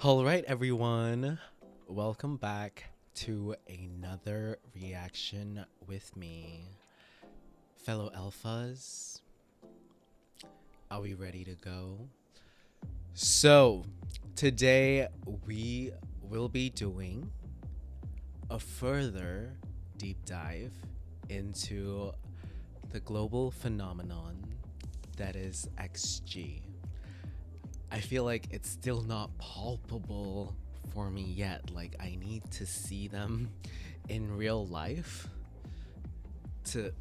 All right, everyone. Welcome back to another reaction with me. Fellow alphas, are we ready to go? So, today we will be doing a further deep dive into the global phenomenon that is XG. I feel like it's still not palpable for me yet. Like, I need to see them in real life to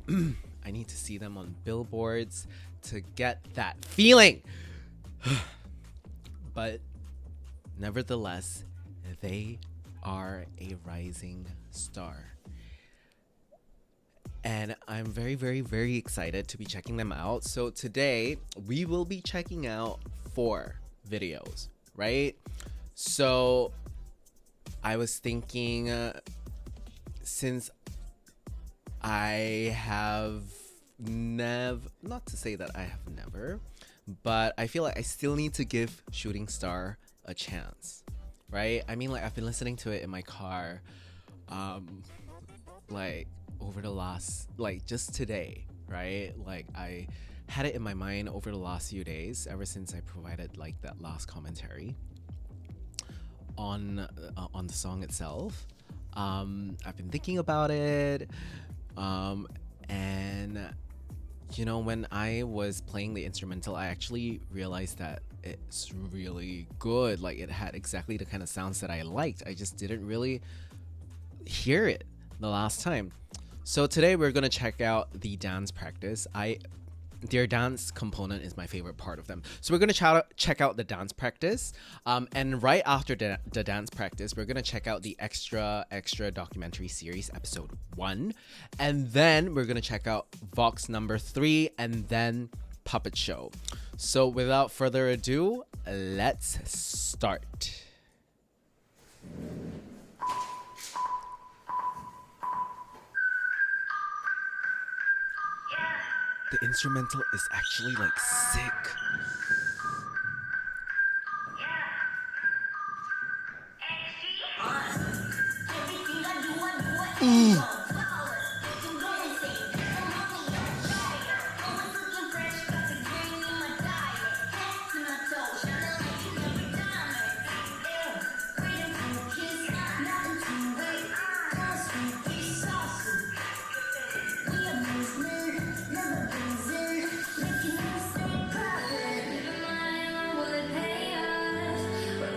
I need to see them on billboards to get that feeling. But nevertheless, they are a rising star. And I'm very, very, very excited to be checking them out. So today we will be checking out 4 videos, right? So I was thinking, since I have not to say that I have never, but I feel like I still need to give Shooting Star a chance, right? I mean, like, I've been listening to it in my car, like over the last, like, just today, right? Like, I had it in my mind over the last few days, ever since I provided like that last commentary on the song itself. I've been thinking about it, and you know, when I was playing the instrumental, I actually realized that it's really good. Like, it had exactly the kind of sounds that I liked. I just didn't really hear it the last time. So today we're gonna check out the dance practice. Their dance component is my favorite part of them. So we're gonna check out the dance practice, and right after the dance practice, we're gonna check out the extra documentary series episode 1, and then we're gonna check out Vox number 3, and then Puppet Show. So without further ado, let's start. The instrumental is actually like sick.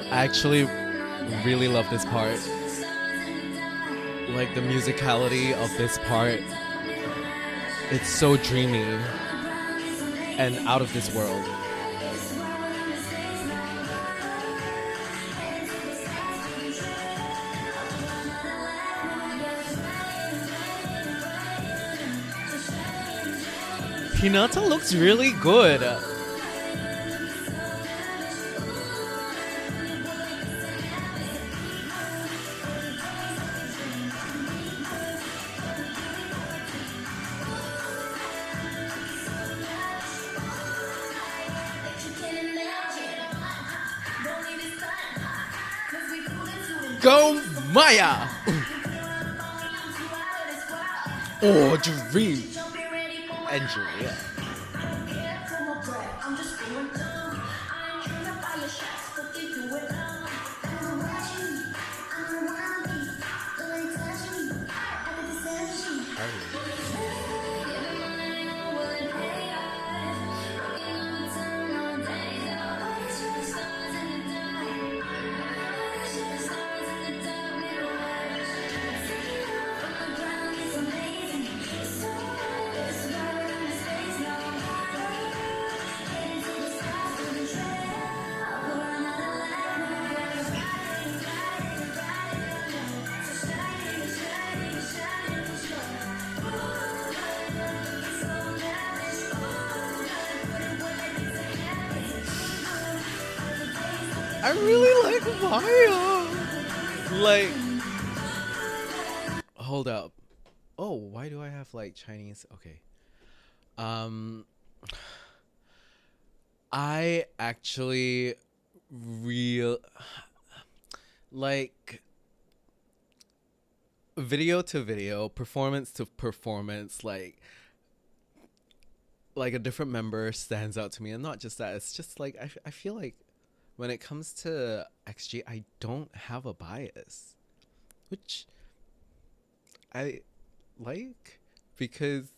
I actually really love this part. Like, the musicality of this part, it's so dreamy and out of this world. Hinata looks really good. Go Maya! Oh, dream! Andrea. I really like Maya. Like, hold up. Oh, why do I have like Chinese? Okay. I actually real like video to video, performance to performance, like a different member stands out to me. And not just that, it's just like I feel like when it comes to XG, I don't have a bias, which I like because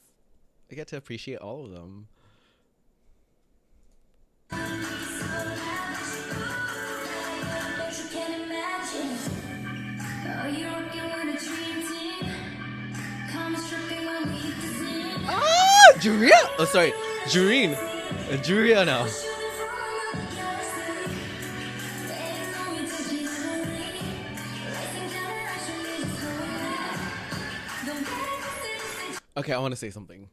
I get to appreciate all of them. Ah, Juria! Oh, sorry, Jureen. Juria now. Okay, I want to say something.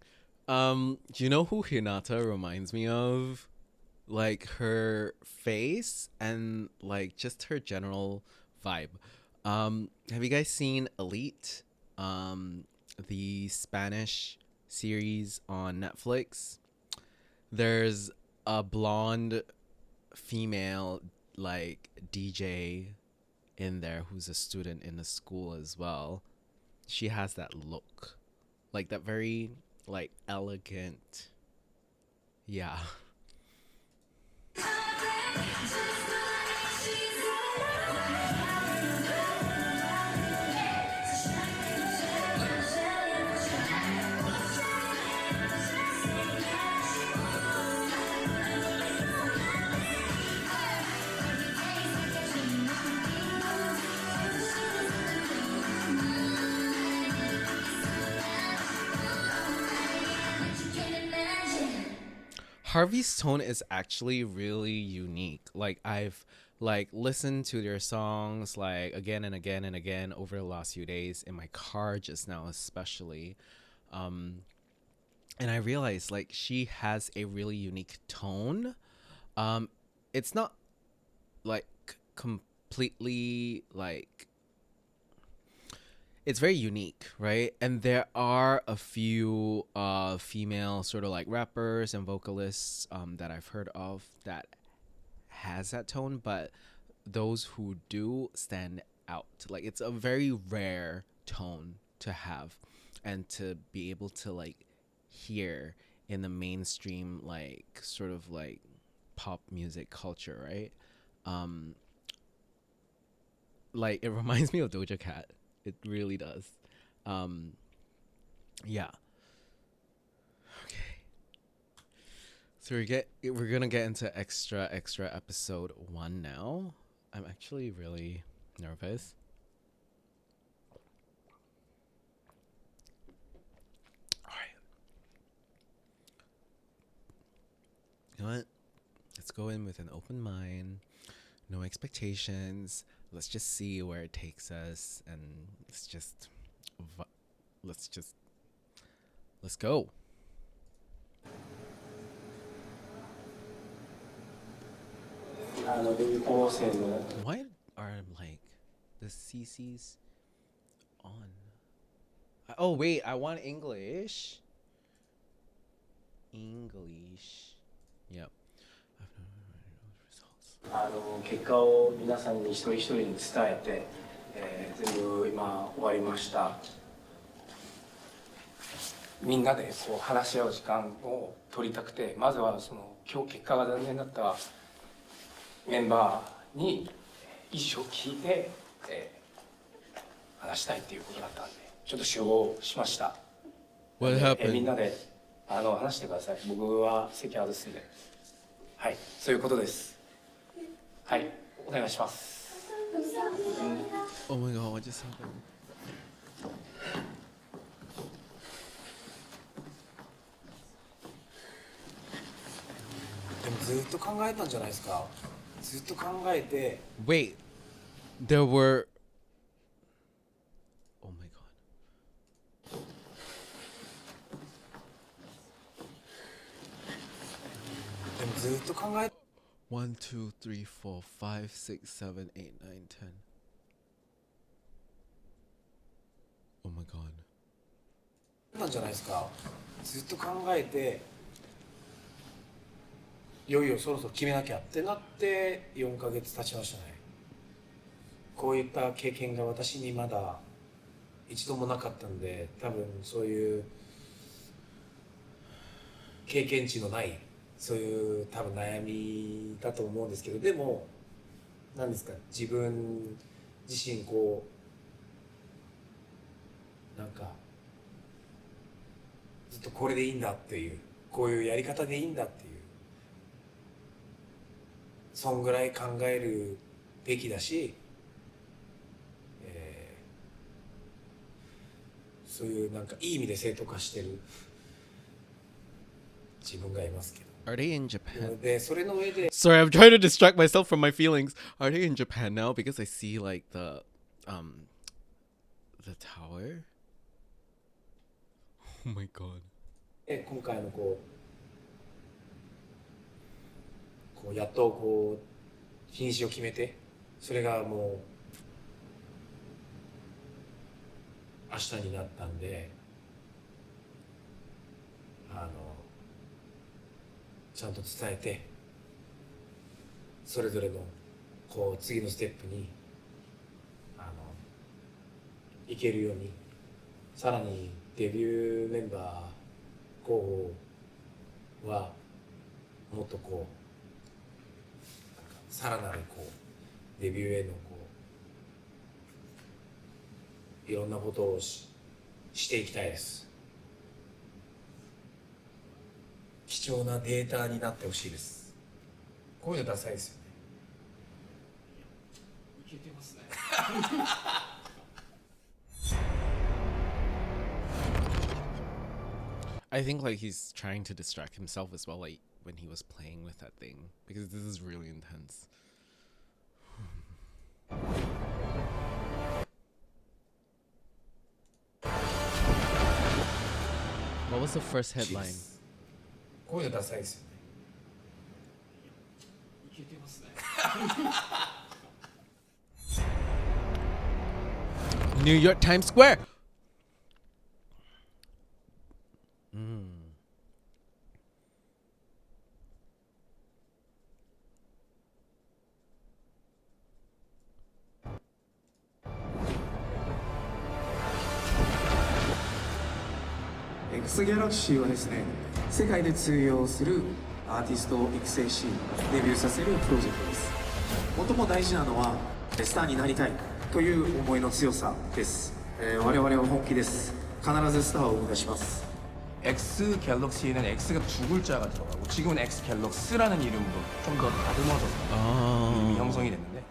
Do you know who Hinata reminds me of? Like her face and like just her general vibe. Have you guys seen Elite? The Spanish series on Netflix. There's a blonde female like DJ in there who's a student in the school as well. She has that look. Like that very like elegant. Yeah. Harvey's tone is actually really unique. Like I've like listened to their songs like again and again and again over the last few days in my car just now especially. And I realized like she has a really unique tone. It's not like completely like it's very unique, right? And there are a few female sort of like rappers and vocalists that I've heard of that has that tone, but those who do stand out. Like it's a very rare tone to have and to be able to like hear in the mainstream like sort of like pop music culture, right? Like it reminds me of Doja Cat. It really does. Yeah. Okay. So we're gonna get into extra episode 1 now. I'm actually really nervous. All right. You know what? Let's go in with an open mind, no expectations. Let's just see where it takes us, and let's go. Why are like the CCs on? Oh wait, I want English. Yep. 結果を皆さんに一人一人に伝えて、全部今終わりました。みんなでこう話し合う時間を取りたくて、まずはその今日結果が残念だったメンバーに意思を聞いて、話したいっていうことだったんで、ちょっと集合しました。What happened? みんなで話してください。僕は席外すんで。はい、そういうことです。はい、お願いします。Oh my god, what just happened? でもずっと考えたんじゃないですか。ずっと考えて。Wait, there were. Oh my god. でもずっと考え。1, 2, 3, 4, 5, 6, 7, 8, 9, 10. Oh my god. なんじゃないですか。ずっと考えて。いよいよそろそろ決めなきゃってなって4ヶ月経ちましたね。こういった経験が私にまだ一度もなかったんで、多分そういう経験値のないそういう多分悩みだと思うんですけど、でも何ですか、自分自身こうなんかずっとこれでいいんだっていう、こういうやり方でいいんだっていう、そんぐらい考えるべきだし、そういうなんかいい意味で正当化してる自分がいますけど。 Are they in Japan? でそれの上で Sorry, I'm trying to distract myself from my feelings. Are they in Japan now? Because I see like the tower. Oh my god. 今回のこうやっとこう品種を決めて、それがもう明日になったんで、ちゃんと伝えて、それぞれのこう次のステップに行けるように、さらにデビューメンバー候補はもっとこうさらなるこうデビューへのこういろんなことをしていきたいです。貴重なデータになってほしいです。こういうのダサいですよね。いけてますね。I think like he's trying to distract himself as well, like when he was playing with that thing, because this is really intense. What was the first headline? こういうのダサいですよね。いけてますね。New York Times Square. X ギャラクシーはですね、世界で通用するアーティストを育成しデビューさせるプロジェクトです。最も大事なのはスターになりたいという思いの強さです。我々は本気です。必ずスターを生み出します。 X 갤럭시에는 X가 두 글자가 들어가고 지금은 X 갤럭스라는 이름으로 좀 더 다듬어져서 이름이 형성이 됐는데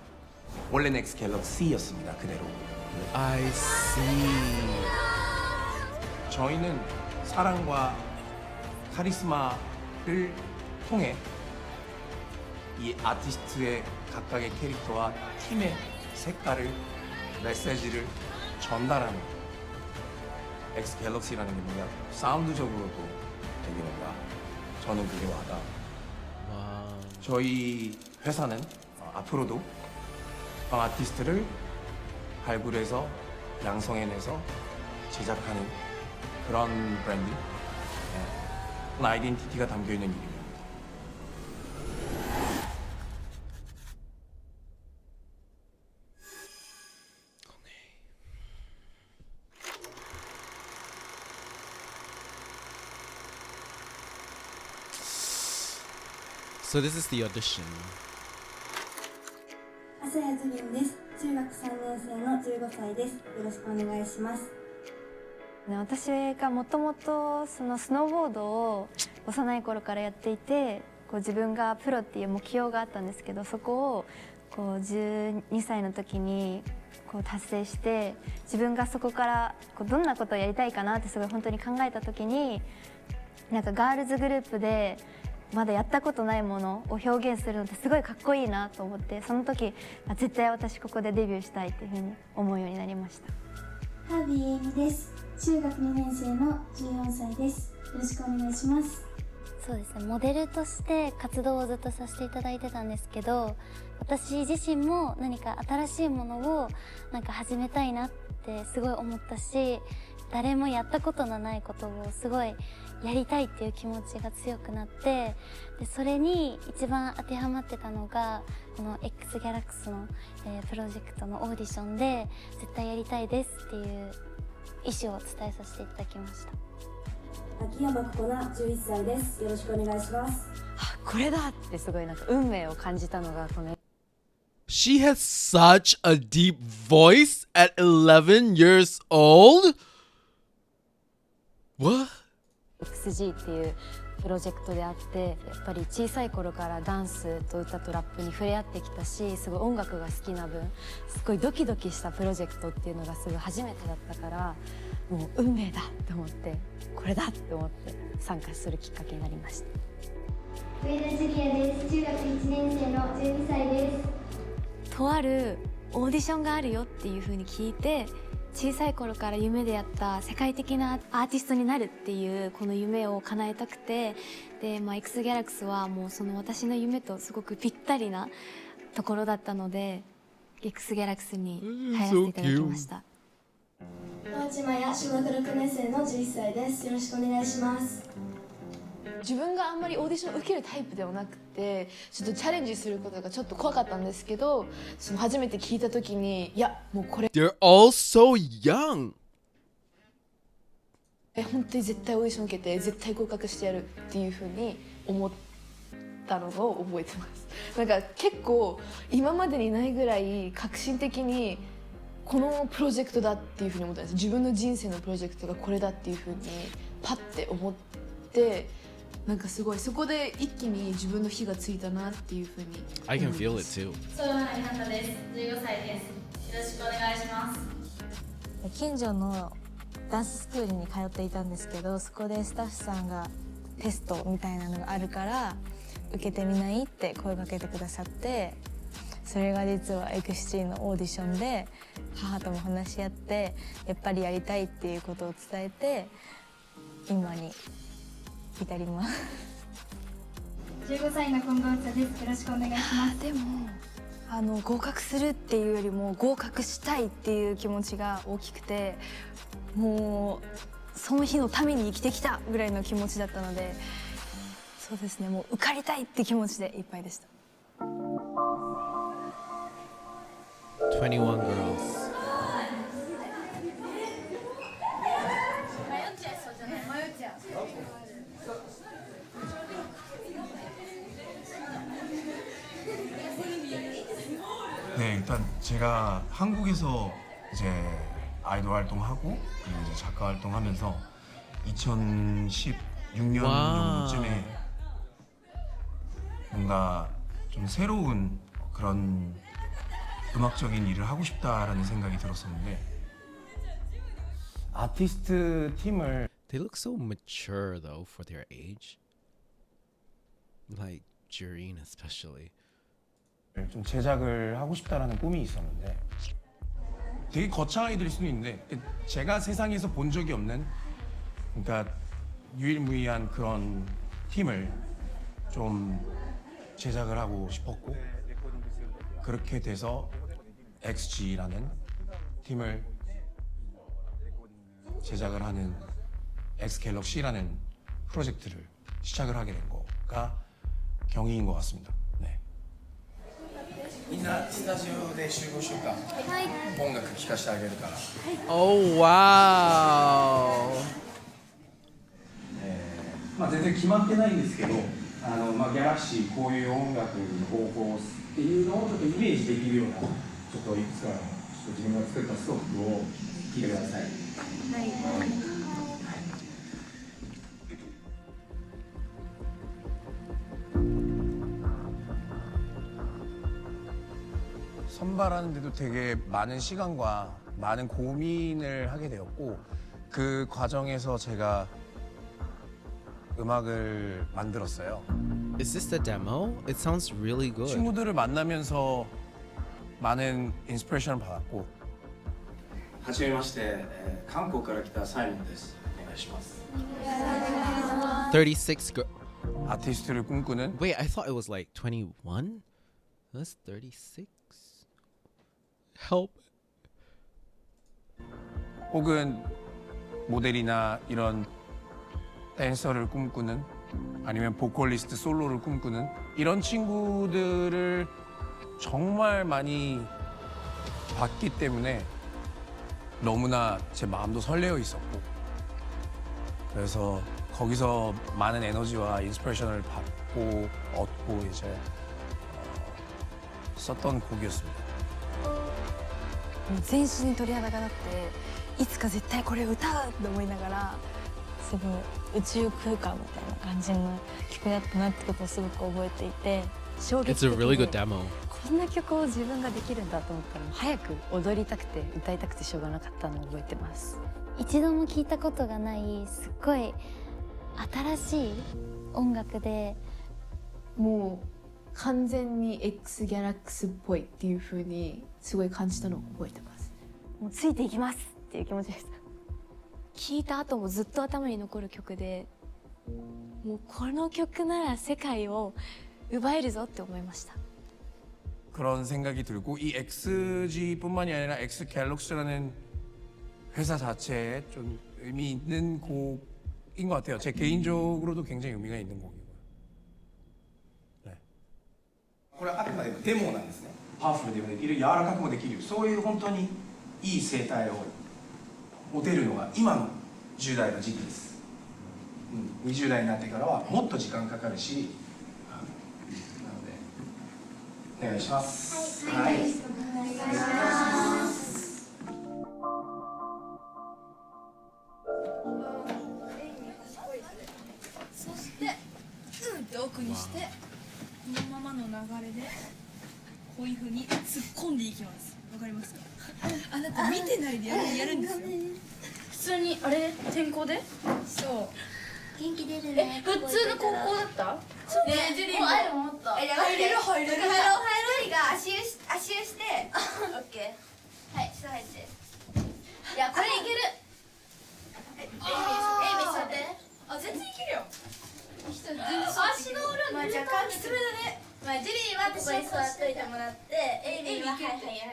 원래는 X 갤럭시였습니다. 그대로. I see. 저희는 사랑과 카리스마를 통해 이 아티스트의 각각의 캐릭터와 팀의 색깔을, 메시지를 전달하는 X 갤럭시라는 게 뭔가 사운드적으로도 되게 뭔가 저는 그게 와닿아. Wow. 저희 회사는 앞으로도 아티스트를 발굴해서 양성해내서 제작하는 그런 브랜드, 그런 아이덴티티가 담겨있는 이름입니다. So this is the audition. 浅谷ジュリンです。中学3年生の15歳です。よろしくお願いします。私がもともとそのスノーボードを幼い頃からやっていて、自分がプロっていう目標があったんですけど、そこを12歳の時に達成して、自分がそこからどんなことをやりたいかなってすごい本当に考えた時に、なんかガールズグループでまだやったことないものを表現するのってすごいかっこいいなと思って、その時絶対私ここでデビューしたいっていうふうに思うようになりました。ハービーエイミです。中学2年生の14歳です。よろしくお願いします。そうですね、モデルとして活動をずっとさせていただいてたんですけど、私自身も何か新しいものをなんか始めたいなってすごい思ったし、誰もやったことのないことをすごいやりたいっていう気持ちが強くなって、でそれに一番当てはまってたのがこの X ギャラクスの、プロジェクトのオーディションで絶対やりたいですっていう意思を伝えさせていただきました。秋山ここな11歳です。よろしくお願いします。あ、これだってすごいなんか運命を感じたのがこの She has such a deep voice at 11 years old? What? XG っていうプロジェクトであって、やっぱり小さい頃からダンスと歌とラップに触れ合ってきたし、すごい音楽が好きな分すごいドキドキしたプロジェクトっていうのがすごい初めてだったから、もう運命だって思って、これだって思って参加するきっかけになりました。上田ジュリアです。中学1年生の12歳です。とあるオーディションがあるよっていう風に聞いて、小さい頃から夢でやった世界的なアーティストになるっていうこの夢を叶えたくて、で、X ギャラクスはもうその私の夢とすごくぴったりなところだったので X ギャラクスに入らせていただきました。大地真也、小学6年生の11歳です。よろしくお願いします。自分があんまりオーディションを受けるタイプではなくて、ちょっとチャレンジすることがちょっと怖かったんですけど、その初めて聞いた時に、いやもうこれ They're all so young. 本当に絶対オーディション受けて絶対合格してやるっていう風に思ったのを覚えてます。なんか結構今までにないぐらい革新的にこのプロジェクトだっていう風に思ったんです。自分の人生のプロジェクトがこれだっていう風にパッて思って、なんかすごいそこで一気に自分の火がついたなっていう風に。 I can feel it too. ソロマリハタです。15歳です。よろしくお願いします。近所のダンススクールに通っていたんですけど、そこでスタッフさんがテストみたいなのがあるから受けてみないって声かけてくださって、それが実は XG のオーディションで母とも話し合って、やっぱりやりたいっていうことを伝えて今に至ります。15歳の近藤茶です。よろしくお願いします。でも合格するっていうよりも合格したいっていう気持ちが大きくて、もうその日のために生きてきたぐらいの気持ちだったので、そうですね、もう受かりたいって気持ちでいっぱいでした。21 girls. 네, 일단 제가 한국에서 이제 아이돌 활동하고 그리고 이제 작가 활동하면서 2016년 와. 정도쯤에 뭔가 좀 새로운 그런 음악적인 일을 하고 싶다라는 생각이 들었었는데, 아티스트 팀을 They look so mature though for their age. Like Jureen especially. 좀 제작을 하고 싶다라는 꿈이 있었는데, 되게 거창한 아이들일 수도 있는데 제가 세상에서 본 적이 없는, 그러니까 유일무이한 그런 팀을 좀 제작을 하고 싶었고, 그렇게 돼서 XG라는 팀을 제작을 하는 X 갤럭시라는 프로젝트를 시작을 하게 된 거가 경위인 것 같습니다. 네. みんなスタジオで集合しようか。音楽聴かせてあげるから。 Oh wow. 全然決まってないんですけど、ギャラクシーこういう音楽の方向っていうのをちょっとイメージできるような、ちょっといくつかの自分が作ったストックを聞いてください。はい。선발하는데도 되게 많은 시간과 많은 고민을 하게 되었고, 그 과정에서 제가 음악을 만들었어요. Is this the demo? It sounds really good. 친구들을 만나면서 많은 인스피레이션을 받았고. はじめまして、韓国から来たサイモンです。お願いします。 36 girl. 아티스트를 꿈꾸는. Wait, I thought it was like 21? That's 36? Help. 혹은 모델이나 이런 댄서를 꿈꾸는 아니면 보컬리스트 솔로를 꿈꾸는 이런 친구들을 정말 많이 봤기 때문에 너무나 제 마음도 설레어 있었고 그래서 거기서 많은 에너지와 인스피레이션을 받고 얻고 이제 썼던 곡이었습니다. 全身鳥肌が立っていつか絶対これ歌うと思いながらすごい宇宙空間みたいな感じの曲だったなってことをすごく覚えていて衝撃 It's 的 a really で good demo. こんな曲を自分ができるんだと思ったら早く踊りたくて歌いたくてしょうがなかったのを覚えてます。一度も聞いたことがないすっごい新しい音楽でもう完全に X ギャラクスっぽいっていう風にすごい感じたのを覚えてます。もうついていきますっていう気持ちでした。聴いた後もずっと頭に残る曲でもうこの曲なら世界を奪えるぞって思いました。 그런 생각이 들고 이 XG뿐만이 아니라 X갤럭시라는 회사 자체에 좀 의미 있는 곡인 것 같아요. 제 개인적으로도 굉장히 의미가 있는 곡이고요. 네. これはあくまでもデモなんですね。パワフルでもできる、柔らかくもできる、そういう本当にいい声帯を持てるのが今の10代の時期です。20代になってからはもっと時間かかるし、なのでお願いします。はい。お願いします。そしてって奥にしてこのままの流れでこういう風に突っ込んでいきます。わかりますか？あなた見てないでやるんですよ。普通にあれ転校で？そう。元気出るね。普通の高校だった？ねえジュリーも入るもっと。入れる。入ろうが足湯してオッケー。はい下入って。いやこれいける。エイミ座って。あ全然いけるよ。足の裏まあじゃあきつめだね。まあジュリーはここに座っといてもらってエイミは入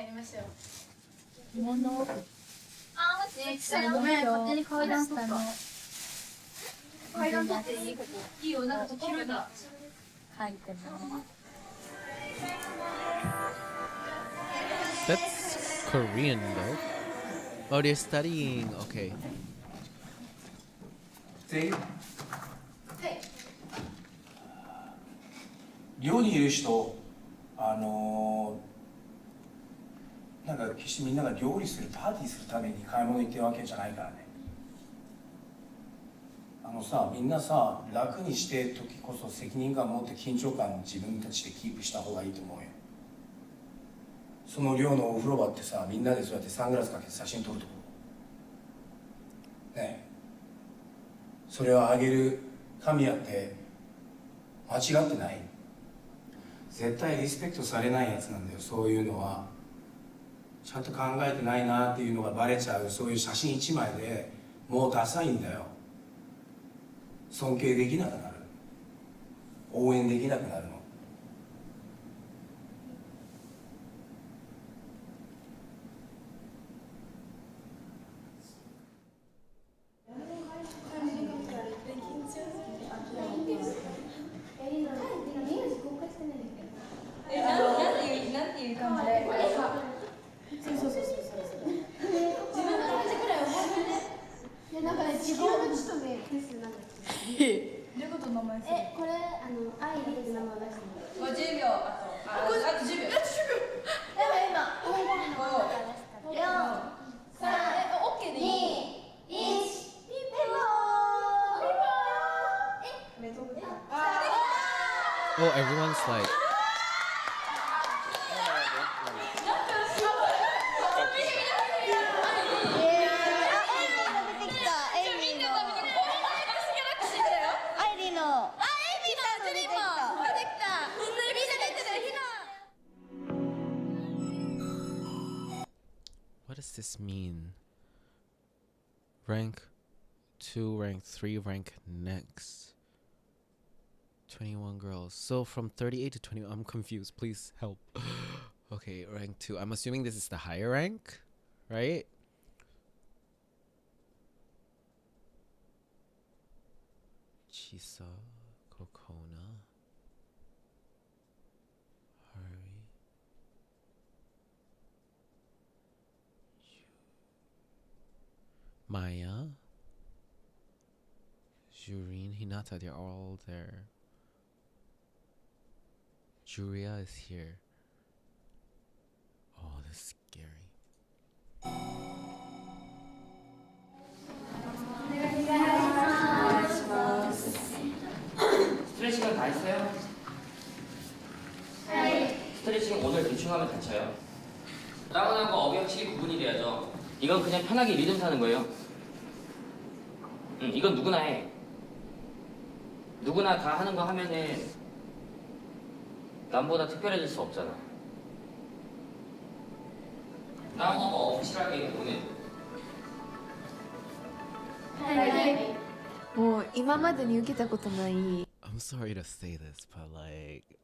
りましょう。もの。あ待ってごめん勝手に階段取った。階段取っていいここ。いいよなんか広いだ。入ってます。 That's Korean though. Oh, they're studying. Okay. 全員寮にいる人なんか決してみんなが料理するパーティーするために買い物行ってるわけじゃないからね。みんなさ楽にして時こそ責任感を持って緊張感を自分たちでキープした方がいいと思うよ。その寮のお風呂場ってさみんなでそうやってサングラスかけて写真撮るところねえそれをあげる神やって間違ってない。絶対リスペクトされないやつなんだよ。そういうのはちゃんと考えてないなっていうのがバレちゃう。そういう写真1枚でもうダサいんだよ。尊敬できなくなる。応援できなくなるの。なんていう感じで。そう。自分の感じくらいは本当にね。いやなんかね地球の地とねですなんだっけ。どういうこと名前する？これアイリって名前出してる。10秒あと10秒。やばい今。4、3、オッケーでいい。2、1、ピポー。Oh, everyone's like. What does this mean? Rank 2, rank 3, rank next. 21 girls. So from 38 to 20, I'm confused. Please help. Okay, rank 2. I'm assuming this is the higher rank, right? Chisa, Kokona, Hari, Maya, Jurin, Hinata, they're all there. Juria is here. Oh, this is scary. 스트레칭은 다 했어요? 네. 스트레칭 오늘 대충 하면 다쳐요. 다운하고 업이 확실히 구분이 돼야죠. 이건 그냥 편하게 리듬 타는 거예요. 이건 누구나 해. 누구나 다 하는 거 하면은 남보다 특별해질 수 없잖아. 다운하고 업 확실하게 오늘. もう今までに受けたことない I'm sorry to say this, but like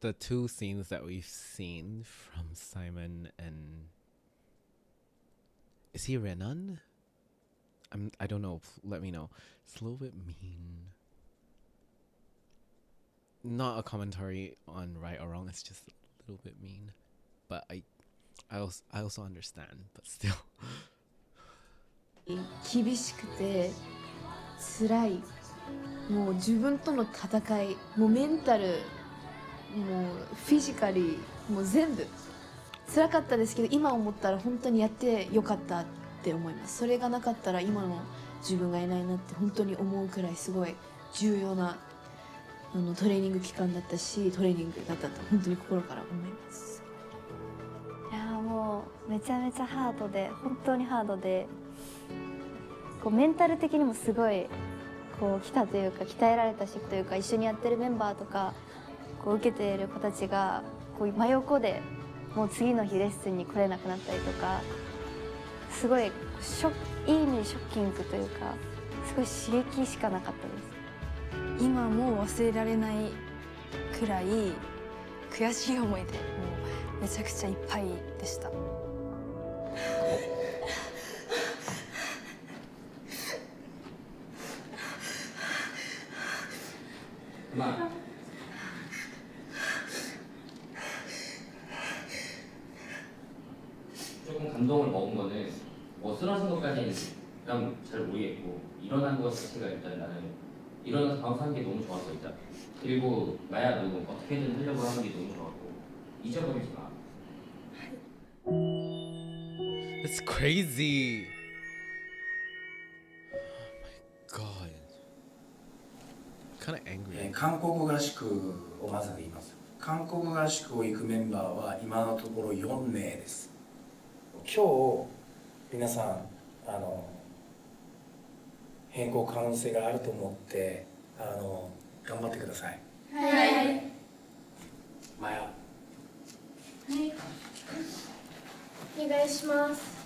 the two scenes that we've seen from Simon and is he Renan? I don't know. Let me know. It's a little bit mean. Not a commentary on right or wrong. It's just a little bit mean. But I also understand. But still. 厳しくて辛いもう自分との戦いもうメンタルもうフィジカリーもう全部辛かったですけど今思ったら本当にやってよかったって思います。それがなかったら今の自分がいないなって本当に思うくらいすごい重要なトレーニング期間だったしトレーニングだったと本当に心から思います。いやもうめちゃめちゃハードで本当にハードでこうメンタル的にもすごいこう来たというか鍛えられたしというか一緒にやってるメンバーとかこう受けている子たちがこう真横でもう次の日レッスンに来れなくなったりとかすごいいい意味でショッキングというかすごい刺激しかなかったです。今も忘れられないくらい悔しい思いでもうめちゃくちゃいっぱいでした。まあ조금 감동을 먹은 거는 뭐 쓰러진 것까지는 난 잘 모르겠고 일어난 것 자체가 일단 나는 일어나서 바로 사는 게 너무 좋았어 일단. 그리고 마야 너 어떻게든 하려고 하는 게 너무 좋았고 잊어버리지 마. It's crazy. Oh my god. Kind of angry. 韓国合宿をまず言います。韓国合宿を行くメンバーは今のところ4名です。今日皆さん変更可能性があると思って頑張ってください。はい。マヤ。はい。お願いします。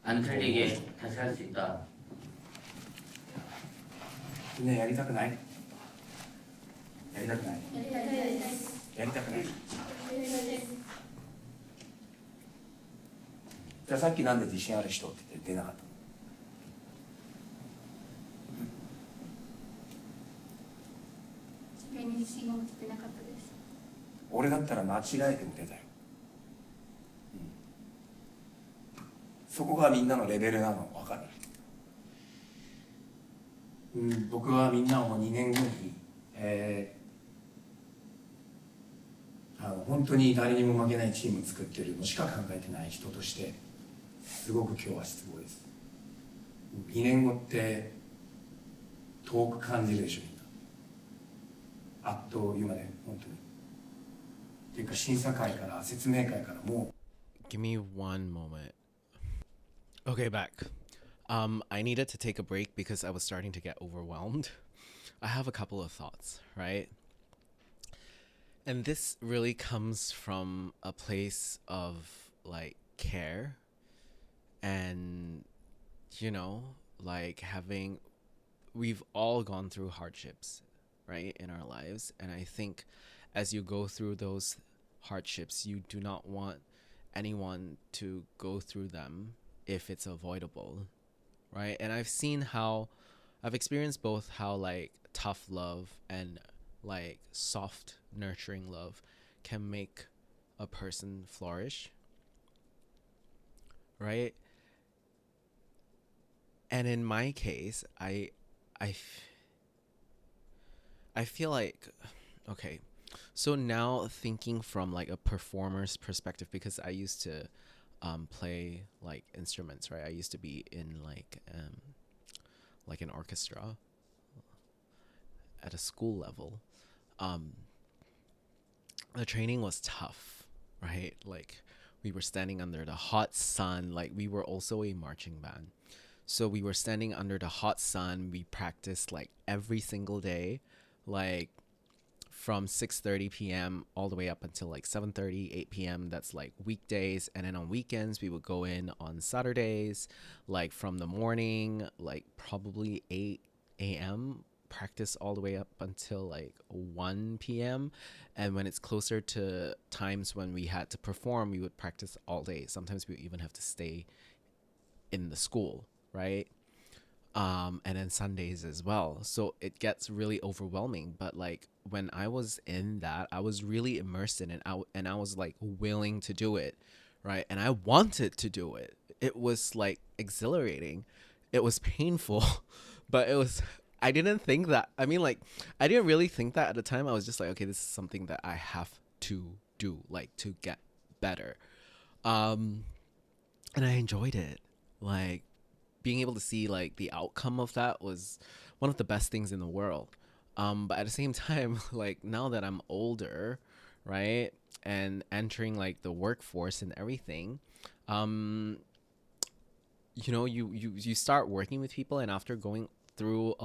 안 틀리게 다시 할 수 있다. みんなやりたくない？やりたくない？やりたいです。やりたくない？やりたいです。じゃあさっきなんで自信ある人って言って出なかったの？自分に自信を持ってなかったです。俺だったら間違えても出たよ。そこがみんなのレベルなの分かる？僕はみんなを2年後に、本当に誰にも負けないチームを作ってるのしか考えてない人としてすごく今日は失望です。2年後って遠く感じるでしょみんな。あっという間で本当に。っていうか審査会から説明会からもう。Give me one moment. Okay, back. I needed to take a break because I was starting to get overwhelmed. I have a couple of thoughts, right? And this really comes from a place of like care and, you know, like we've all gone through hardships, right, in our lives. And I think as you go through those hardships, you do not want anyone to go through them if it's avoidable, right? And I've experienced both how like tough love and like soft nurturing love can make a person flourish, right? And in my case, I feel like, okay, so now thinking from like a performer's perspective, because I used to play like instruments, right? I used to be in like an orchestra at a school level. The training was tough, right? Like we were standing under the hot sun. Like we were also a marching band. So we were standing under the hot sun. We practiced like every single day, like from 6:30 p.m. all the way up until like 7:30, 8 p.m. That's like weekdays. And then on weekends, we would go in on Saturdays, like from the morning, like probably 8 a.m. practice all the way up until like 1 p.m. And when it's closer to times when we had to perform, we would practice all day. Sometimes we would even have to stay in the school, right? And then Sundays as well. So it gets really overwhelming. But like when I was in that, I was really immersed in it, and I was like willing to do it, right? And I wanted to do it. It was like exhilarating. It was painful, but I didn't think that. I mean, like, I didn't really think that at the time. I was just like, okay, this is something that I have to do, like, to get better. And I enjoyed it. Like, being able to see, like, the outcome of that was one of the best things in the world. But at the same time, like, now that I'm older, right, and entering, like, the workforce and everything, you know, you start working with people, and after going through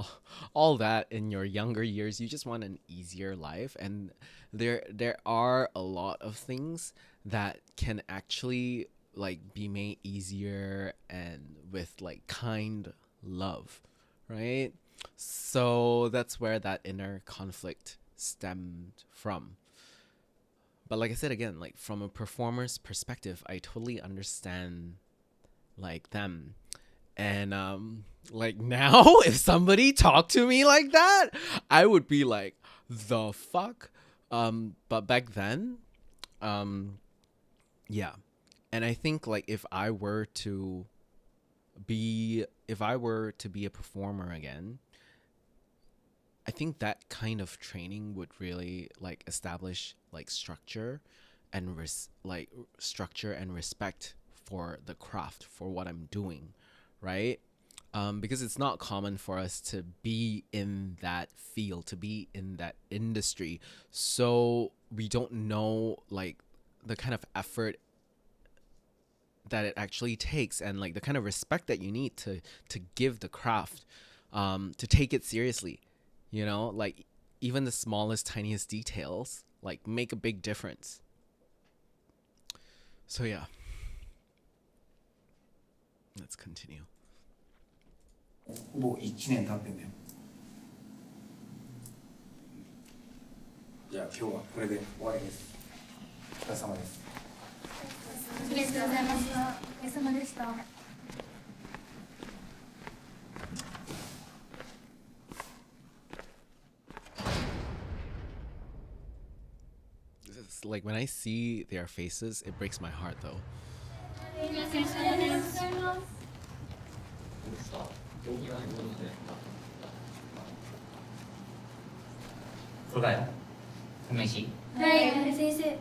all that in your younger years, you just want an easier life. And there are a lot of things that can actually like be made easier and with like kind love, right? So that's where that inner conflict stemmed from. But like I said again, like from a performer's perspective, I totally understand like them. And like now, if somebody talked to me like that, I would be like, the fuck? But back then, yeah. And I think like if I were to be a performer again, I think that kind of training would really like establish like structure and respect for the craft, for what I'm doing, right? Because it's not common for us to be in that field, to be in that industry. So we don't know like the kind of effort that it actually takes, and like the kind of respect that you need to give the craft, to take it seriously, you know, like even the smallest, tiniest details like make a big difference. So yeah, let's continue. もう1年経ってんだよ。じゃあ今日はこれで終わりです。お疲れ様です。ありがとうございました。お疲れ様でした。Like when I see their faces, it breaks my heart though. ありがとうございます。 볼까요? 한 명씩. はい、先生。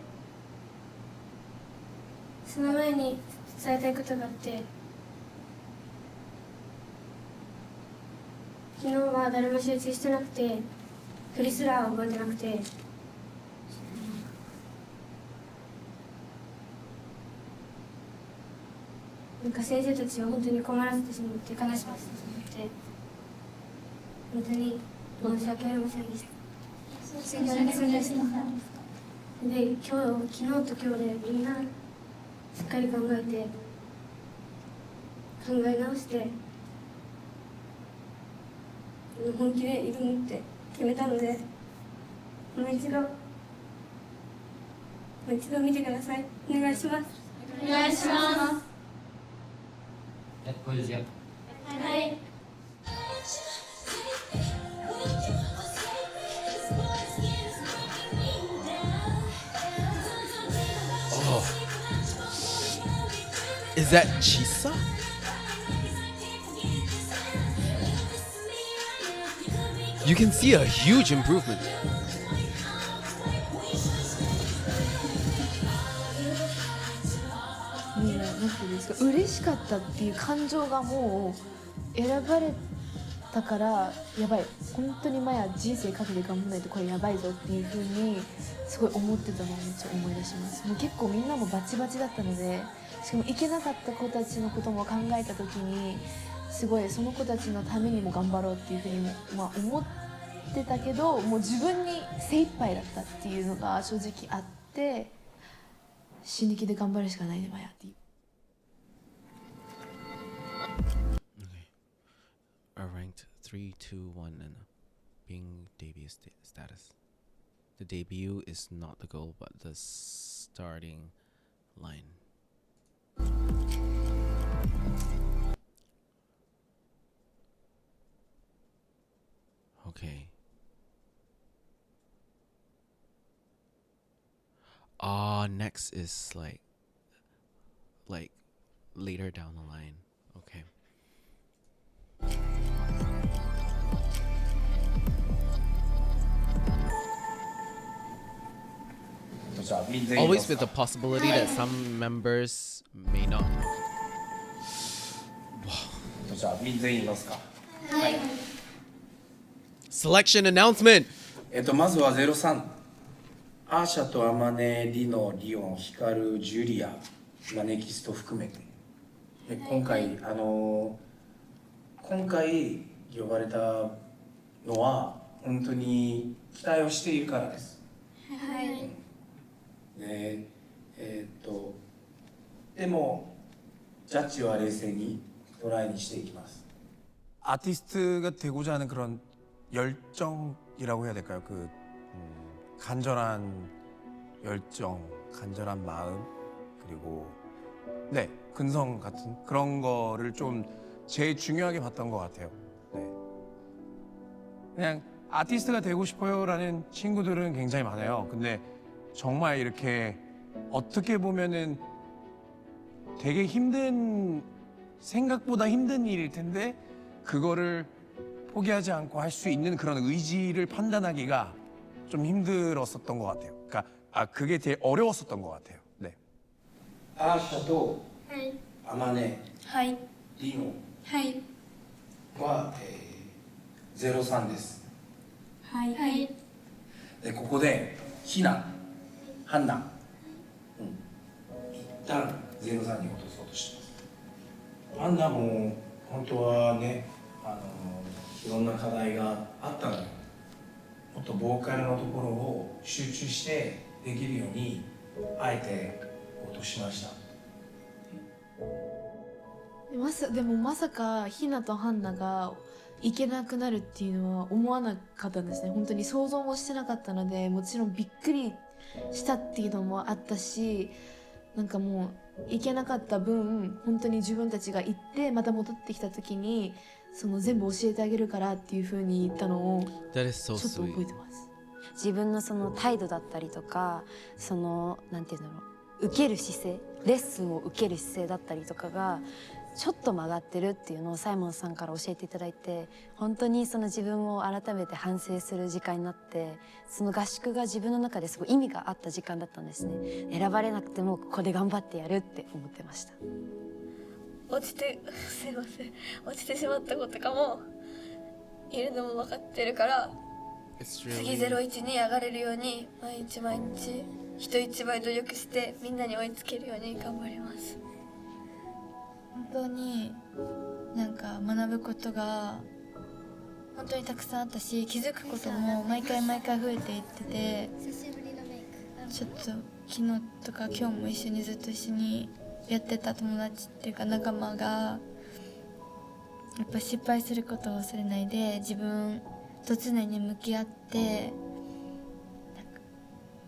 その前に伝えたいことがあって、昨日は誰も集中してなくて、振りすら覚えてなくて、なんか先生たちを本当に困らせてしまって悲しませてしまって、本当に申し訳ありませんでした。すいませんでした。で、昨日と今日でみんなしっかり考え直して本気で挑むって決めたので、もう一度見てください。お願いします。お願いします。これですよ。はい。Oh. Is that Chisa? You can see a huge improvement. もうなんていうんですか、嬉しかったっていう感情がもう選ばれたからやばい、本当にマヤ人生かけて頑張らないとこれやばいぞっていう風にすごい思ってたのをめっちゃ思い出します。もう結構みんなもバチバチだったので、しかも行けなかった子たちのことも考えた時にすごいその子たちのためにも頑張ろうっていう風にも、思ってたけど、もう自分に精一杯だったっていうのが正直あって、死ぬ気で頑張るしかないねマヤっていう。Ranked 3, 2, 1 and being debut status. The debut is not the goal, but the starting line. Okay. Next is like later down the line. Okay. Always with the possibility that some members may not. じゃあみんな全員いますか。はい。Selection announcement. まずは03。アーシャとアマネ、リノ、リオン、ヒカル、ジュリア、ネキスト含めて。で今回呼ばれたのは本当に期待をしているからです。はい。ででもジャッジは冷静にトライにしていきます。 아티스트가 되고자 하는 그런 열정이라고 해야 될까요? 간절한 열정, 간절한 마음, 그리고 네, 근성 같은 그런 거를 좀 제일 중요하게 봤던 것 같아요. 네. 그냥 아티스트가 되고 싶어요라는 친구들은 굉장히 많아요. 근데 정말 이렇게 어떻게 보면은 되게 생각보다 힘든 일일 텐데 그거를 포기하지 않고 할 수 있는 그런 의지를 판단하기가 좀 힘들었었던 것 같아요. 그러니까 그게 되게 어려웠었던 것 같아요. 네. アーシャとアマネ、リノは、03です。はい。でここでヒナ、ハンナ、一旦03に落とそうとしてます。ハンナも本当はね、いろんな課題があったので、もっとボーカルのところを集中してできるようにあえて落としました。でもまさかヒナとハンナが行けなくなるっていうのは思わなかったんですね。本当に想像もしてなかったので、もちろんびっくりしたっていうのもあったし、なんかもう行けなかった分本当に自分たちが行ってまた戻ってきた時にその全部教えてあげるからっていう風に言ったのをちょっと覚えてます。自分のその態度だったりとか、そのなんていうんだろう、受ける姿勢、レッスンを受ける姿勢だったりとかがちょっと曲がってるっていうのをサイモンさんから教えていただいて、本当にその自分を改めて反省する時間になって、その合宿が自分の中ですごい意味があった時間だったんですね。選ばれなくてもここで頑張ってやるって思ってました。すいません、落ちてしまった子とかもいるのも分かってるから、次01に上がれるように毎日人一倍努力してみんなに追いつけるように頑張ります。本当になんか学ぶことが本当にたくさんあったし、気づくことも毎回毎回増えていってて、ちょっと昨日とか今日も一緒にずっと一緒にやってた友達っていうか仲間がやっぱ失敗することを忘れないで自分と常に向き合って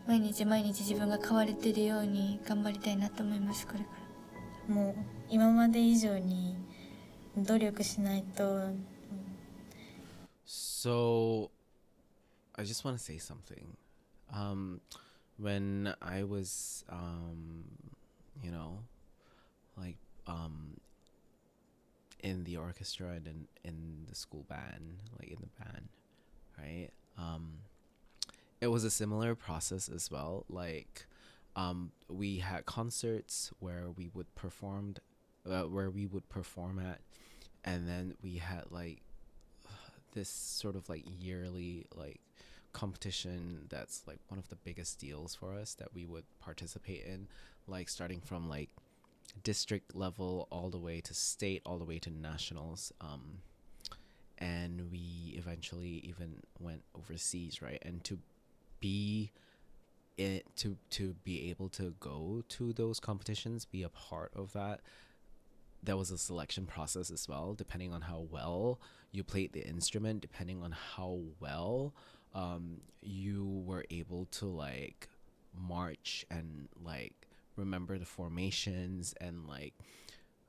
毎日毎日自分が変われてるように頑張りたいなと思います。これからもう今まで以上に努力しないと。 So, I just want to say something. When I was, you know, like, in the orchestra and in the school band, like in the band, right? It was a similar process as well. Like, we had concerts where we would perform at, and then we had like this sort of like yearly like competition that's like one of the biggest deals for us that we would participate in, like starting from like district level all the way to state, all the way to nationals, and we eventually even went overseas, right? And to be able to go to those competitions, be a part of that, there was a selection process as well, depending on how well you played the instrument, depending on how well you were able to like march and like remember the formations and like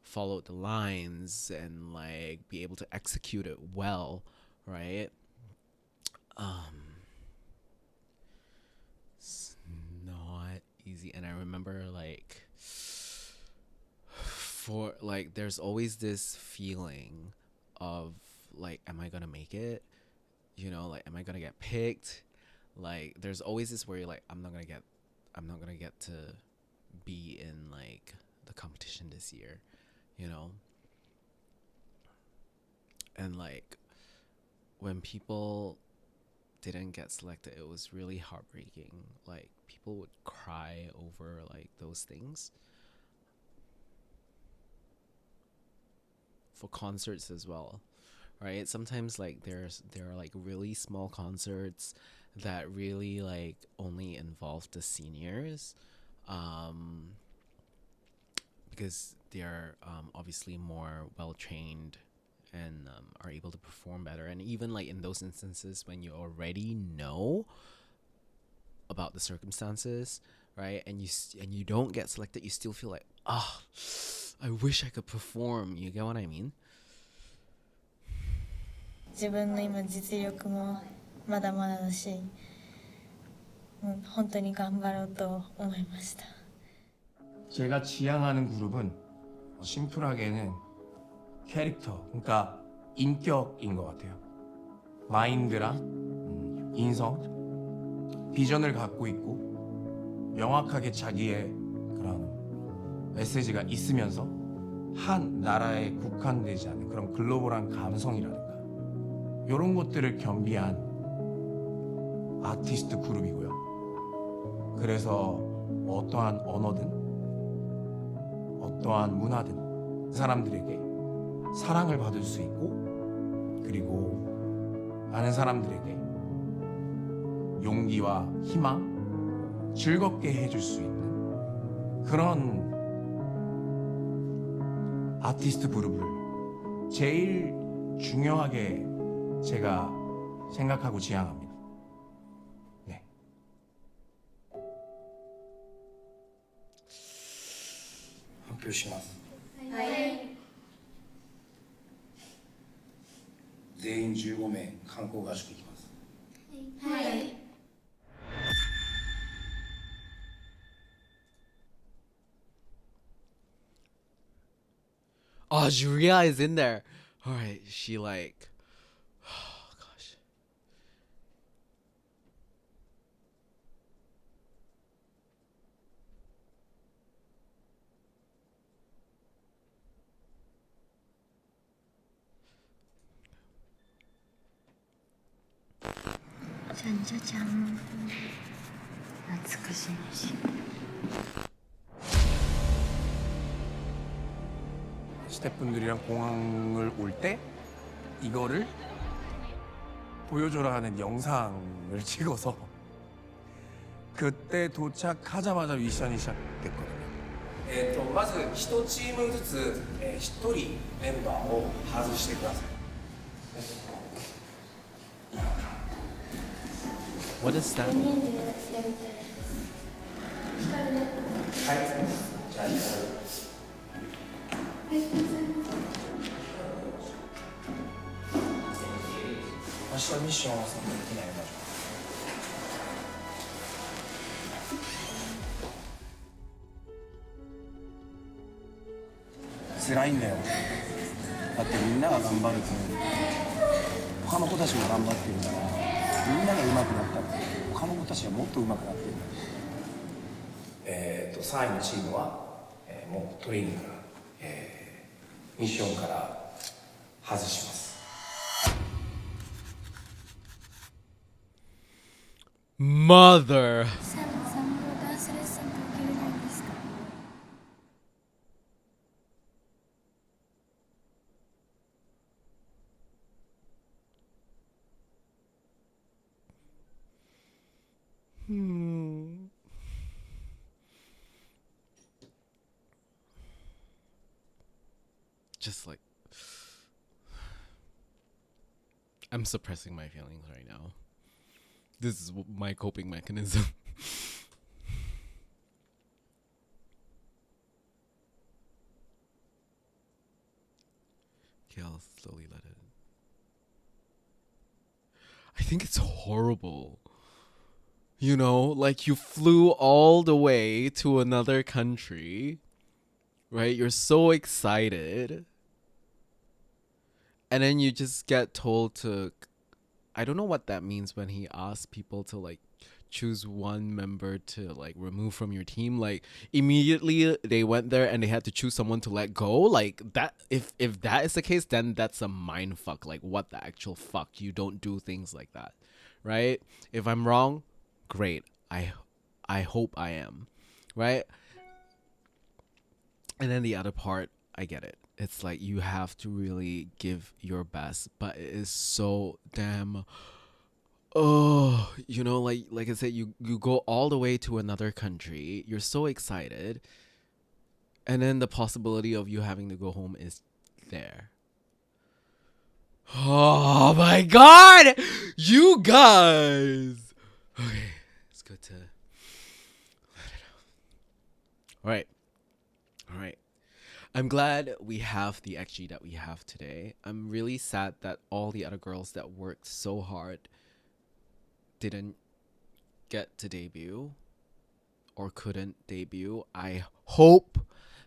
follow the lines and like be able to execute it well, right? It's not easy. And I remember like for like there's always this feeling of like, am I gonna make it? You know, like, am I gonna get picked? Like, there's always this worry, like, I'm not gonna get to be in like the competition this year, you know. And like, when people didn't get selected, it was really heartbreaking. Like, people would cry over like those things. For concerts as well, right? Sometimes like there are like really small concerts that really like only involve the seniors, because they are obviously more well trained and are able to perform better. And even like in those instances when you already know about the circumstances, right, and you don't get selected, you still feel like, ah, I wish I could perform. You get what I mean? 自分の今実力もまだまだだし、本当に頑張ろうと思いました。 제가 지향하는 그룹은 심플하게는 캐릭터, 그러니까 인격인 것 같아요. 마인드랑 인성, 비전을 갖고 있고 명확하게 자기의 그런 메시지가 있으면서 한 나라에 국한되지 않은 그런 글로벌한 감성이라든가 이런 것들을 겸비한 아티스트 그룹이고요. 그래서 어떠한 언어든 어떠한 문화든 사람들에게 사랑을 받을 수 있고, 그리고 많은 사람들에게 용기와 희망, 즐겁게 해줄 수 있는 그런 아티스트 그룹을 제일 중요하게 제가 생각하고 지향합니다. 네.発表します. 네. 全員15名観光合宿行きます。はい。 Oh, Julia is in there. All right, she like, oh gosh. 짠짜짠. 懐かしいし. 스태프분들이랑 공항을 올 때 이거를 보여줘라 하는 영상을 찍어서 그때 도착하자마자 미션이 시작됐거든요. まず1チームずつ、1人メンバーを外してください。 What is that? はい。じゃあ明日ミッションはそんなにできないよ。辛いんだよ。だってみんなが頑張ると他の子たちも頑張ってるから、みんなが上手くなったって他の子たちはもっと上手くなってるんだよ。3位のチームは、もうトレーニングから、ミッションから外します。 Mother. Just like I'm suppressing my feelings right now. This is my coping mechanism. Okay, I'll slowly let it. I think it's horrible. You know, like you flew all the way to another country, right? You're so excited. And then you just get told to, I don't know what that means when he asks people to like choose one member to like remove from your team. Like immediately they went there and they had to choose someone to let go. Like that, if that is the case, then that's a mind fuck. Like what the actual fuck? You don't do things like that, right? If I'm wrong, great. I hope I am, right? And then the other part, I get it. It's like you have to really give your best, but it is so damn, you know, like I said, you go all the way to another country. You're so excited. And then the possibility of you having to go home is there. Oh my God, you guys. Okay, it's good to let it out. All right. I'm glad we have the XG that we have today. I'm really sad that all the other girls that worked so hard didn't get to debut or couldn't debut. I hope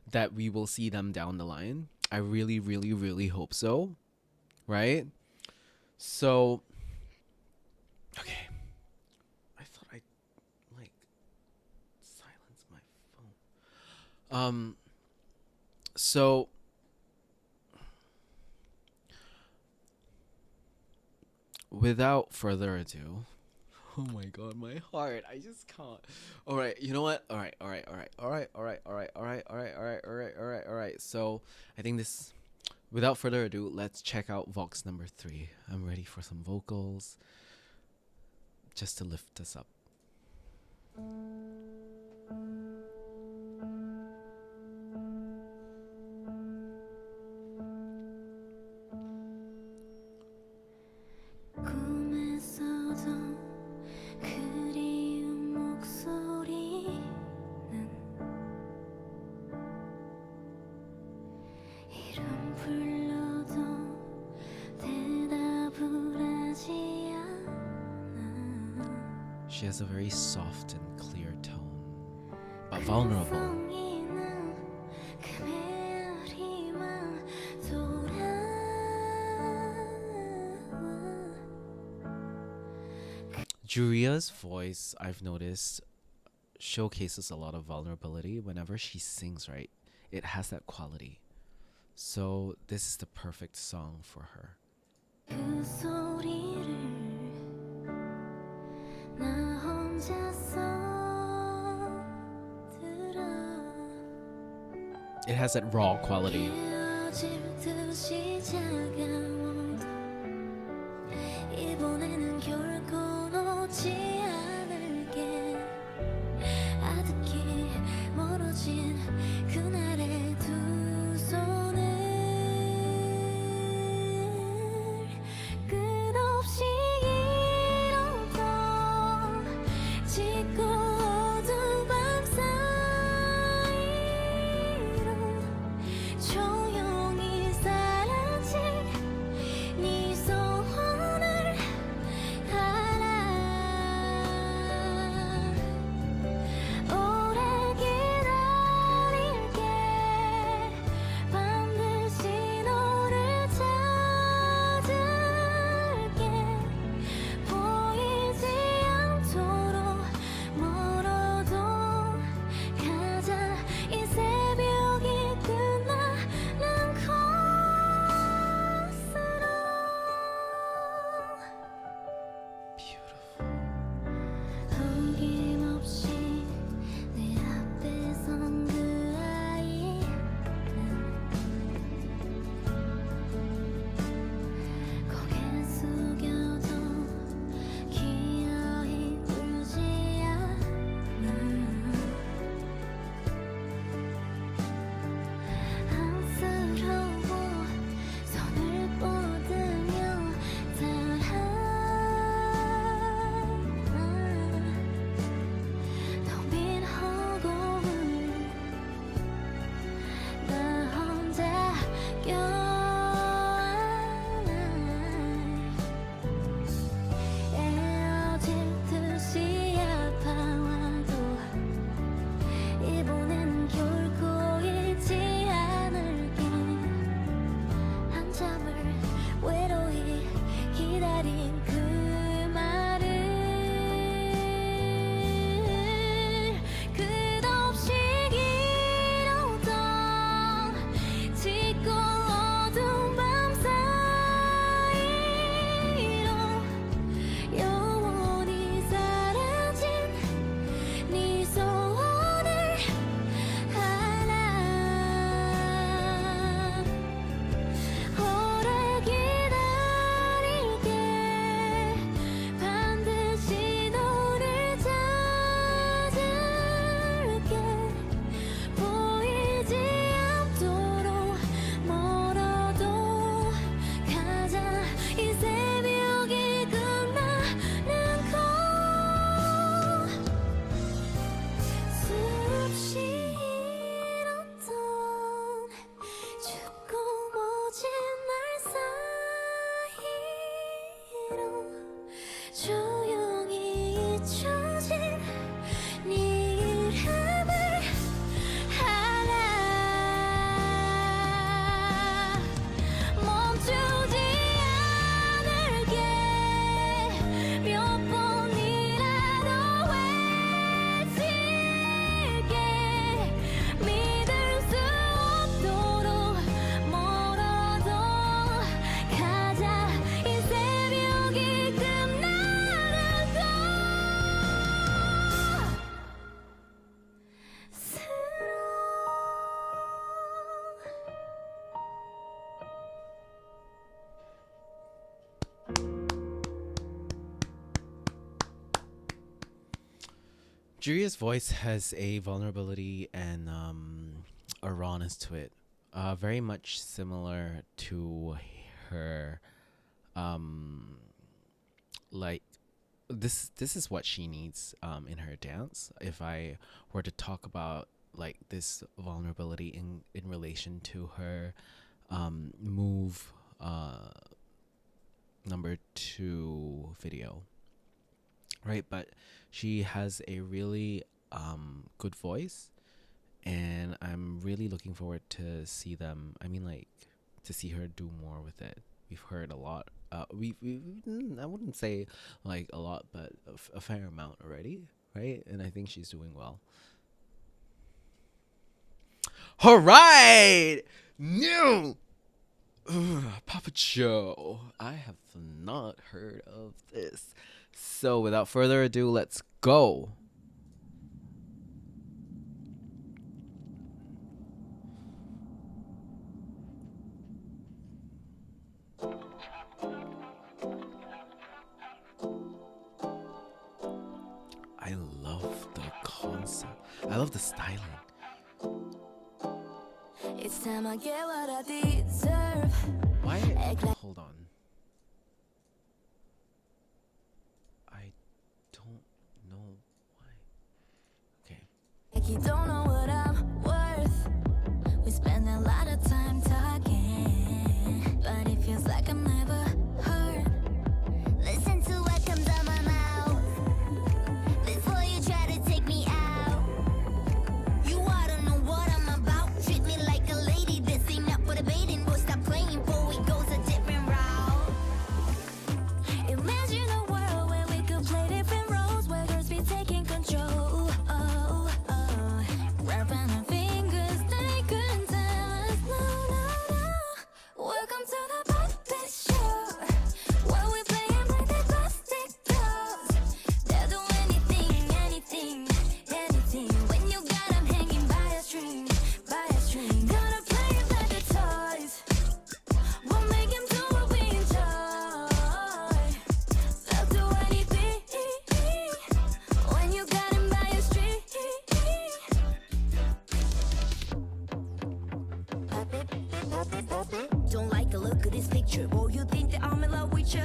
that we will see them down the line. I really, really, really hope so. Right? So, okay. I thought I'd like silence my phone. So without further ado, oh my God, my heart, I just can't. All right, you know what? All right. So I think this, without further ado, let's check out Vox number 3. I'm ready for some vocals just to lift us up. She has a very soft and clear tone, but vulnerable. Juria's voice, I've noticed, showcases a lot of vulnerability. Whenever she sings, right, it has that quality. So this is the perfect song for her. It has that raw quality. 이번에는 결코 놓지 않을게 아득히 멀어진 그날의 두 손을 끝없이 이루던 짙고 어두운 밤 사이로 조용히 사라진 네 소원을 알아 오래 기다릴게 반드시 너를 찾을게 보이지 않도록 멀어도 가자 이 새벽이 끝나는 곳으로 어김없이 내 앞에 선 그 아이는 고개 숙여도 기어이 울지 않는 안쓰러워 손을 뻗으며 텅빈 허공을 나 혼자 껴안아 에어질 듯이 아파와도 이번엔 결코 잃지 않을게 한참을 외로이 기다린 그 말을 끝없이 길었던 짙고 어두운 밤 사이로 영원히 사라진 네 소원을 알아 오래 기다릴게 반드시 너를 찾을게 보이지 않도록 멀어도 가자 이 새벽이 끝나는 곳 수없이 잃었던 춥고 모진 날 사이로 조용히 잊혀진 네 이름을 알아 멈추지 않을게 몇 번이라도 외칠게 믿을 수 없도록 멀어도 가자 이 새벽이 끝나는 Julia's voice has a vulnerability and a rawness to it, very much similar to her. Like this is what she needs in her dance. If I were to talk about like this vulnerability in relation to her move number 2 video, right? But she has a really good voice, and I'm really looking forward to see them. I mean, like, to see her do more with it. We've heard a lot. We I wouldn't say like a lot, but a fair amount already, right? And I think she's doing well. All right, new Papa Joe. I have not heard of this. So without further ado, let's go. I love the styling. It's time I get what I deserve. Why? Hold on. I don't know why. Okay. Like you don't know what I'm worth. We spend a lot of time talking, but it feels like I'm never heard. Listen to what comes out my mouth before you try to take me out. You ought to know what I'm about. Treat me like a lady. This ain't up for debating. We'll stop playing before we go a different route. Imagine a world where we could play different roles, where girls be taking control. Wrapping our fingers, they couldn't tell us no, no, no. Welcome to the puppet show, where we play 'em like they plastic dolls. They'll do anything, anything, anything. When you got 'em hanging by a string, by a string. Gonna play 'em like the toys. We'll make 'em do what we enjoy. They'll do anything when you got 'em by a string. Don't like the look of this picture. Boy, you think that I'm in love with you?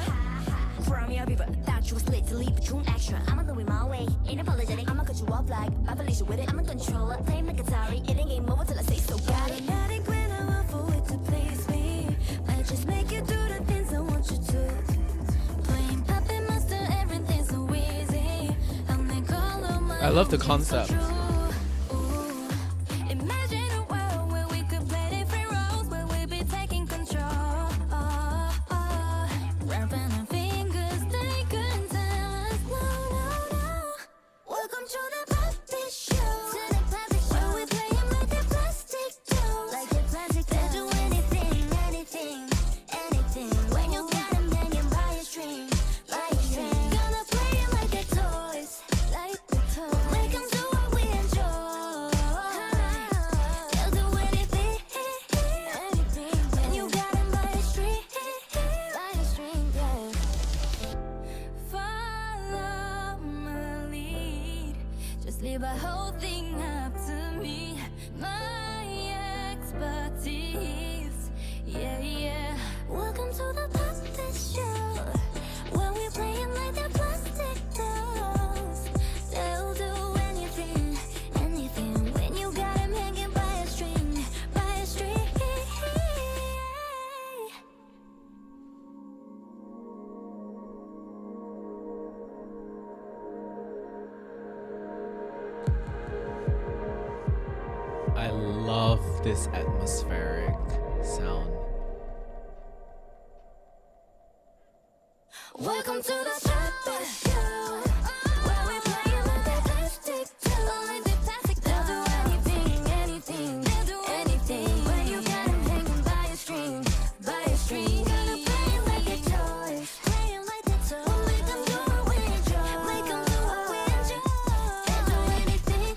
From your river, thought you was lit to leave a true extra. I'ma do it my way, ain't apologetic. I'ma cut you off like I believe you with it. I'm a controller, playing like Atari. It ain't game over till I say so. Got it. Automatic when I want for it to please me. I just make you do the things I want you to. Playing puppet master, everything's so easy. I'll make all of my I love the dreams come concept. true. Imagine a world where we could play different roles, where we be taking control. Wrapping our fingers, they couldn't tell us no, no, no. Welcome to the puppet show, where we play 'em like they're plastic dolls. Like they're plastic dolls. They'll do anything, anything, anything. When you got 'em hanging by a string, by a string. Gonna play 'em like they're toys, like the toys. Make 'em do what we enjoy. They'll do anything, anything. When you got 'em by a string, by a string, yeah. Follow my lead. Just leave the whole thing up to me. My expertise, yeah, yeah. Welcome to the puppet show, where we play 'em like they're plastic dolls. They'll do anything, anything. When you got 'em hanging by a string, by a string. I love this atmospheric sound. Welcome to the puppet show, where we play 'em like they're plastic dolls. They'll do anything, anything, anything. When you got 'em hanging by a string, by a string. Gonna play 'em like they're toys, play 'em like they're toys. Make 'em do what we enjoy, make 'em do what we enjoy. They'll do anything,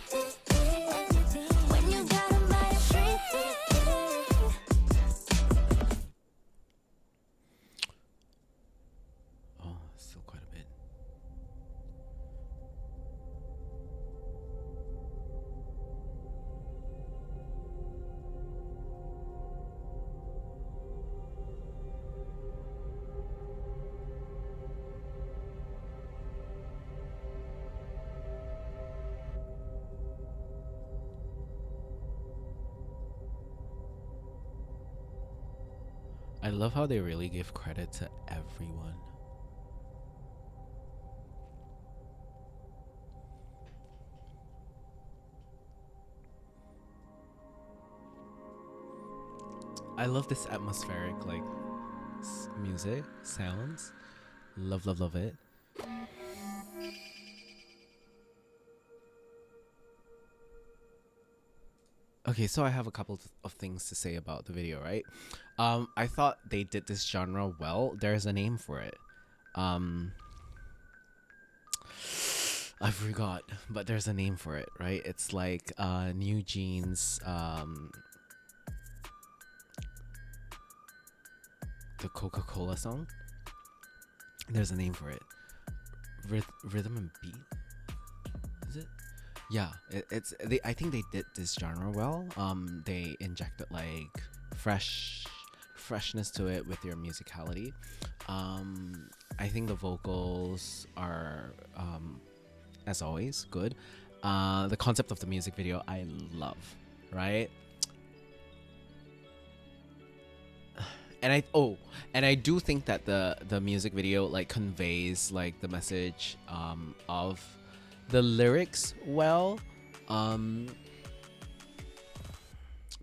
anything. When you got 'em by a string. Oh, still quite a bit. I love how they really give credit to everyone. I love this atmospheric like music, sounds. Love, love, love it. Okay, so I have a couple of things to say about the video, right? I thought they did this genre well. There's a name for it. I forgot, but there's a name for it, right? It's like New Jeans, the Coca-Cola song. There's a name for it. Rhythm and beat, is it? yeah, I think they did this genre well. They injected like freshness to it with their musicality. I think the vocals are as always good. The concept of the music video I love, right? And I do think that the music video like conveys like the message of the lyrics well.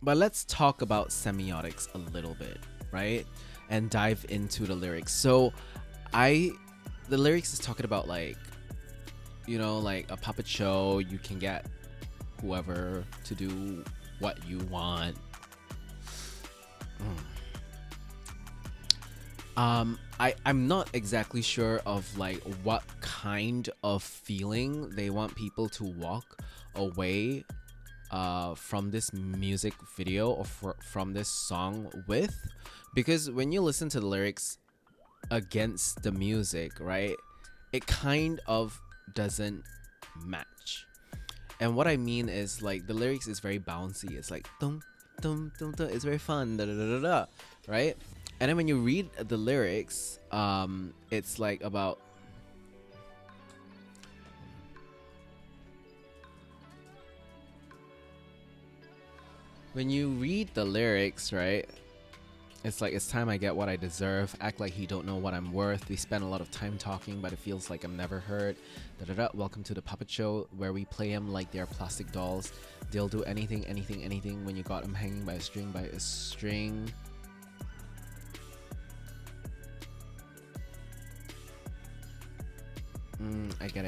But let's talk about semiotics a little bit, right? And dive into the lyrics. So the lyrics is talking about like, you know, like a puppet show. You can get whoever to do what you want. I'm not exactly sure of like what kind of feeling they want people to walk away from this music video or from this song with, because when you listen to the lyrics against the music, right, it kind of doesn't match. And what I mean is like the lyrics is very bouncy. It's like dum dum dum dum. It's very fun, da da da da da, right? And then when you read the lyrics, it's like about when you read the lyrics, right? It's like, it's time I get what I deserve. Act like he don't know what I'm worth. We spend a lot of time talking, but it feels like I'm never heard. Da da da. Welcome to the puppet show where we play them like they're plastic dolls. They'll do anything, anything, anything when you got them hanging by a string, I get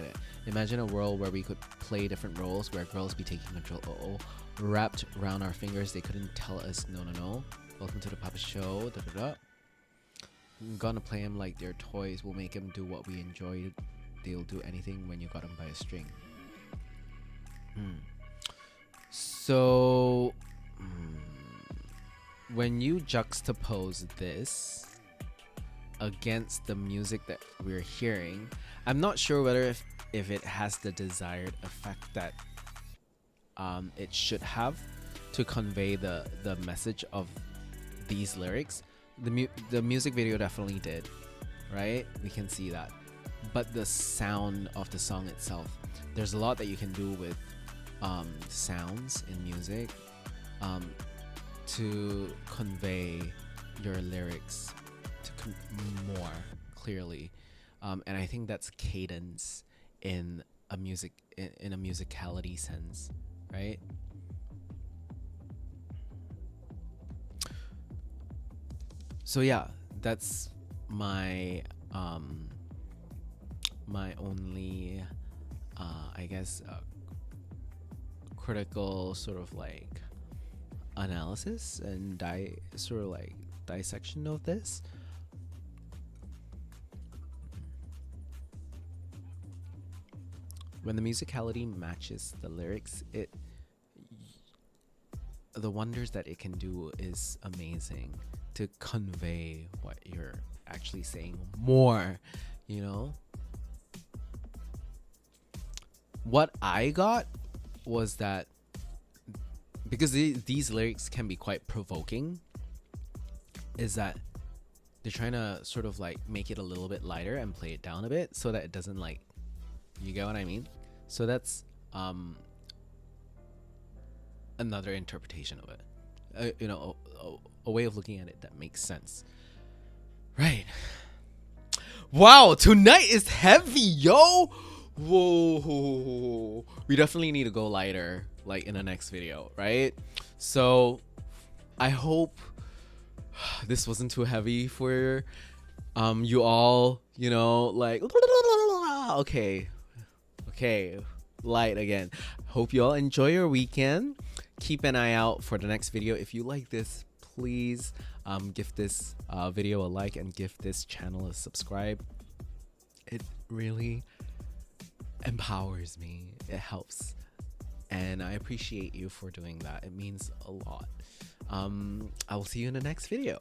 it. Imagine a world where we could play different roles, where girls be taking control. Wrapped around our fingers, they couldn't tell us no. Welcome to the puppet show. Da da da. I'm gonna play them like they're toys. We'll make them do what we enjoy. They'll do anything when you got them by a string. So when you juxtapose this against the music that we're hearing, I'm not sure whether if it has the desired effect that it should have to convey the message of these lyrics. The music video definitely did, right? We can see that. But the sound of the song itself, there's a lot that you can do with sounds in music to convey your lyrics more clearly, and I think that's cadence in a musicality sense, right? So yeah, that's my my only I guess critical sort of like analysis and sort of like dissection of this. When the musicality matches the lyrics, the wonders that it can do is amazing to convey what you're actually saying more, you know? What I got was that because these lyrics can be quite provoking, is that they're trying to sort of like make it a little bit lighter and play it down a bit so that it doesn't like, you get what I mean? So that's another interpretation of it. You know, a way of looking at it that makes sense. Right. Wow, tonight is heavy, yo! Whoa. We definitely need to go lighter, like in the next video, right? So I hope this wasn't too heavy for you all, you know, like okay, light again. Hope you all enjoy your weekend. Keep an eye out for the next video. If you like this, please give this video a like and give this channel a subscribe. It really empowers me. It helps, and I appreciate you for doing that. It means a lot. I will see you in the next video.